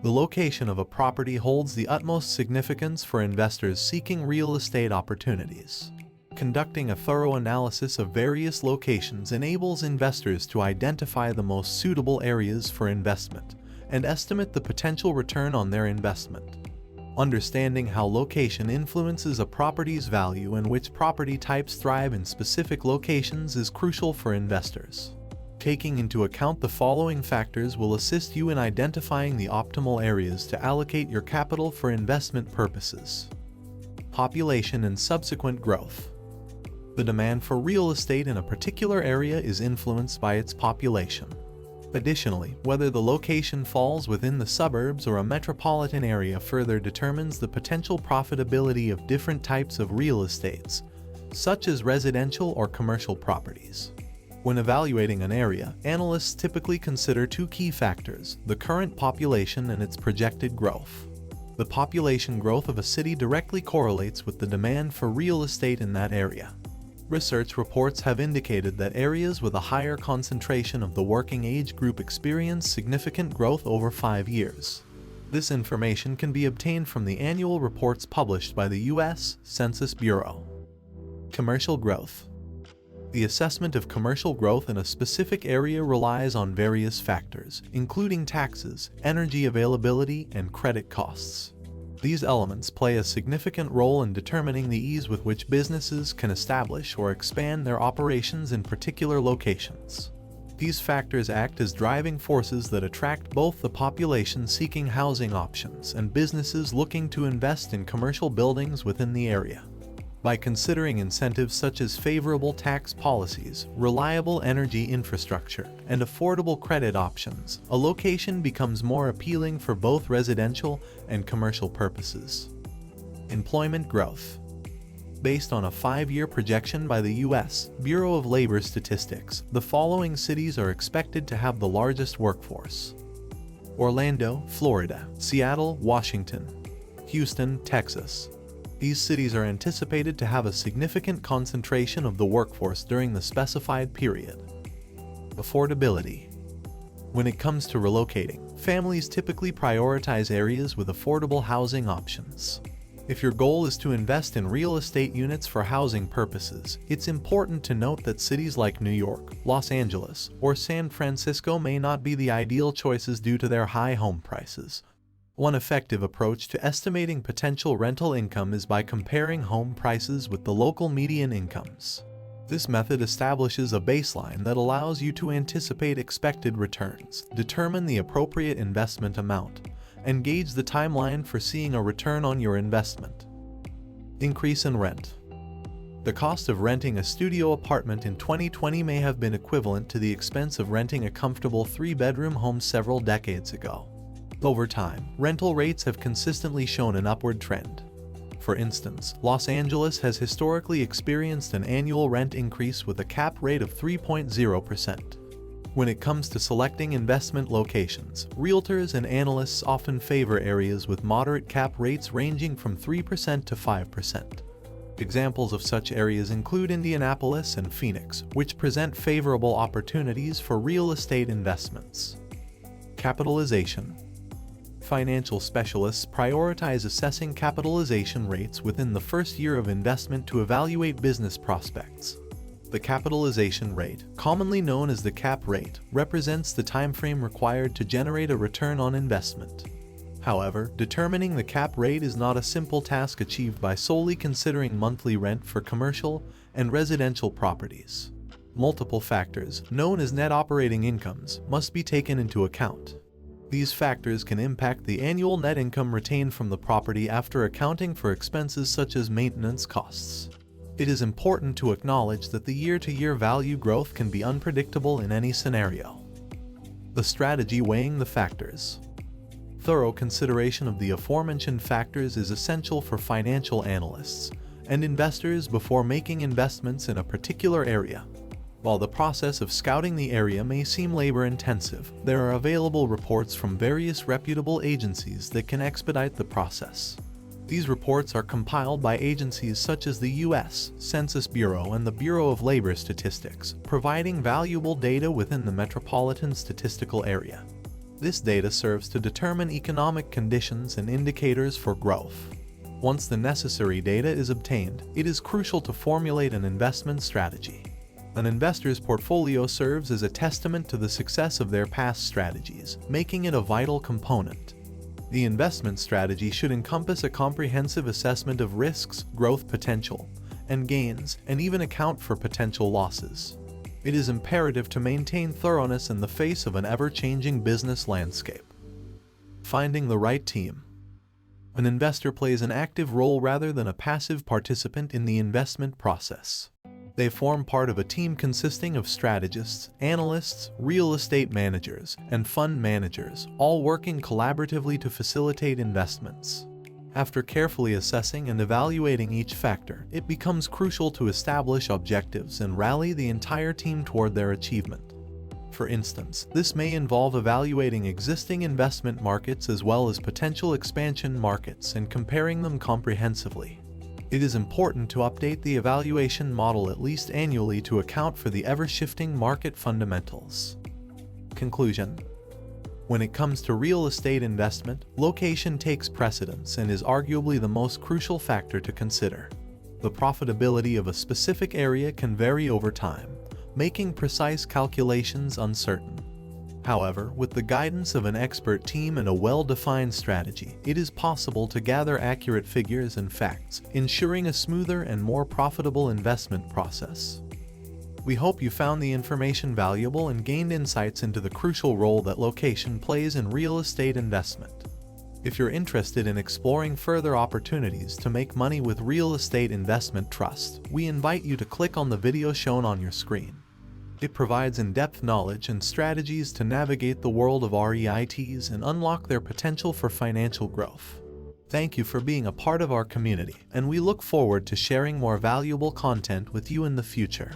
The location of a property holds the utmost significance for investors seeking real estate opportunities. Conducting a thorough analysis of various locations enables investors to identify the most suitable areas for investment and estimate the potential return on their investment. Understanding how location influences a property's value and which property types thrive in specific locations is crucial for investors. Taking into account the following factors will assist you in identifying the optimal areas to allocate your capital for investment purposes. Population and subsequent growth. The demand for real estate in a particular area is influenced by its population. Additionally, whether the location falls within the suburbs or a metropolitan area further determines the potential profitability of different types of real estates, such as residential or commercial properties. When evaluating an area, analysts typically consider two key factors: the current population and its projected growth. The population growth of a city directly correlates with the demand for real estate in that area. Research reports have indicated that areas with a higher concentration of the working age group experience significant growth over 5 years. This information can be obtained from the annual reports published by the U.S. Census Bureau. Commercial growth. The assessment of commercial growth in a specific area relies on various factors, including taxes, energy availability, and credit costs. These elements play a significant role in determining the ease with which businesses can establish or expand their operations in particular locations. These factors act as driving forces that attract both the population seeking housing options and businesses looking to invest in commercial buildings within the area. By considering incentives such as favorable tax policies, reliable energy infrastructure, and affordable credit options, a location becomes more appealing for both residential and commercial purposes. Employment growth. Based on a 5-year projection by the U.S. Bureau of Labor Statistics, the following cities are expected to have the largest workforce: Orlando, Florida; Seattle, Washington; Houston, Texas. These cities are anticipated to have a significant concentration of the workforce during the specified period. Affordability. When it comes to relocating, families typically prioritize areas with affordable housing options. If your goal is to invest in real estate units for housing purposes, it's important to note that cities like New York, Los Angeles, or San Francisco may not be the ideal choices due to their high home prices. One effective approach to estimating potential rental income is by comparing home prices with the local median incomes. This method establishes a baseline that allows you to anticipate expected returns, determine the appropriate investment amount, and gauge the timeline for seeing a return on your investment. Increase in rent. The cost of renting a studio apartment in 2020 may have been equivalent to the expense of renting a comfortable 3-bedroom home several decades ago. Over time, rental rates have consistently shown an upward trend. For instance, Los Angeles has historically experienced an annual rent increase with a cap rate of 3.0%. When it comes to selecting investment locations, realtors and analysts often favor areas with moderate cap rates ranging from 3% to 5%. Examples of such areas include Indianapolis and Phoenix, which present favorable opportunities for real estate investments. Capitalization. Financial specialists prioritize assessing capitalization rates within the first year of investment to evaluate business prospects. The capitalization rate, commonly known as the cap rate, represents the timeframe required to generate a return on investment. However, determining the cap rate is not a simple task achieved by solely considering monthly rent for commercial and residential properties. Multiple factors, known as net operating incomes, must be taken into account. These factors can impact the annual net income retained from the property after accounting for expenses such as maintenance costs. It is important to acknowledge that the year-to-year value growth can be unpredictable in any scenario. The strategy weighing the factors. Thorough consideration of the aforementioned factors is essential for financial analysts and investors before making investments in a particular area. While the process of scouting the area may seem labor-intensive, there are available reports from various reputable agencies that can expedite the process. These reports are compiled by agencies such as the U.S. Census Bureau and the Bureau of Labor Statistics, providing valuable data within the metropolitan statistical area. This data serves to determine economic conditions and indicators for growth. Once the necessary data is obtained, it is crucial to formulate an investment strategy. An investor's portfolio serves as a testament to the success of their past strategies, making it a vital component. The investment strategy should encompass a comprehensive assessment of risks, growth potential, and gains, and even account for potential losses. It is imperative to maintain thoroughness in the face of an ever-changing business landscape. Finding the right team. An investor plays an active role rather than a passive participant in the investment process. They form part of a team consisting of strategists, analysts, real estate managers, and fund managers, all working collaboratively to facilitate investments. After carefully assessing and evaluating each factor, it becomes crucial to establish objectives and rally the entire team toward their achievement. For instance, this may involve evaluating existing investment markets as well as potential expansion markets and comparing them comprehensively. It is important to update the evaluation model at least annually to account for the ever-shifting market fundamentals. Conclusion. When it comes to real estate investment, location takes precedence and is arguably the most crucial factor to consider. The profitability of a specific area can vary over time, making precise calculations uncertain. However, with the guidance of an expert team and a well-defined strategy, it is possible to gather accurate figures and facts, ensuring a smoother and more profitable investment process. We hope you found the information valuable and gained insights into the crucial role that location plays in real estate investment. If you're interested in exploring further opportunities to make money with real estate investment trust, we invite you to click on the video shown on your screen. It provides in-depth knowledge and strategies to navigate the world of REITs and unlock their potential for financial growth. Thank you for being a part of our community, and we look forward to sharing more valuable content with you in the future.